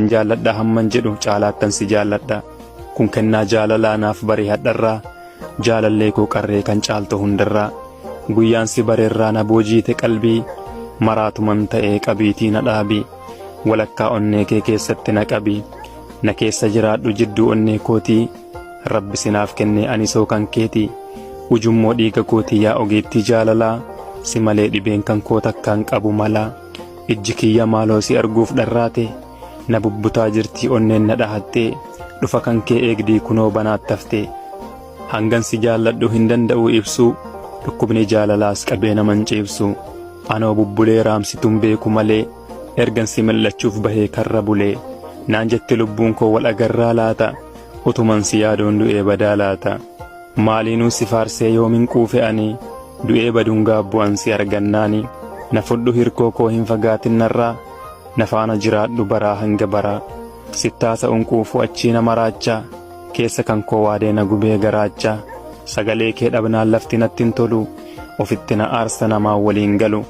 sin jaalladha hamman jedhu caalaattan si jaalladha. Kun kennaa jaalalaa naaf baree hadharraa jaalallee koo qarree kan caaltu hundarraa. Guyyaan si bareerraa na boojiite qalbii maraatuman ta'ee qabiitii na dhaabii. Walakkaa onnee kee keessatti na qabii na keessa jiraadhu jidduu onnee kootii. Rabbi sinaaf kennee ani soo kan keetii. Ujummoo dhiiga kootii yaa ogeettii jaalalaa si malee dhibeen kan koo takkaan qabu malaa. Ijji kiyya maaloo si arguuf dharraate na bubbutaa jirtii onneen na dhahattee. Dhufa kan kee eegdii kunoo banaattaftee. Hangan si jaalladhu hin danda'u ibsuu dhukkubni jaalalaas qabee naman ciibsu. Anoo bubbulee raamsituun beeku malee ergan si millachuuf bahee karra bulee. Naan jette lubbuun koo wal agarraa laata utuman si yaadoon du'ee badaa laata. Maaliinuu si faarsee yoomin quufe ani du'ee baduun gaabbu'an si argannaani. Na fudhu hirkoo koo hin fagaatin narraa na faana jiraadhu baraa hanga baraa. Sittaasa unquufu achii na maraachaa keessa kan koo waadee na gubee garaachaa. Sagalee kee dhabnaan lafti natti hin tolu ofitti na aarsa namaa waliin galu.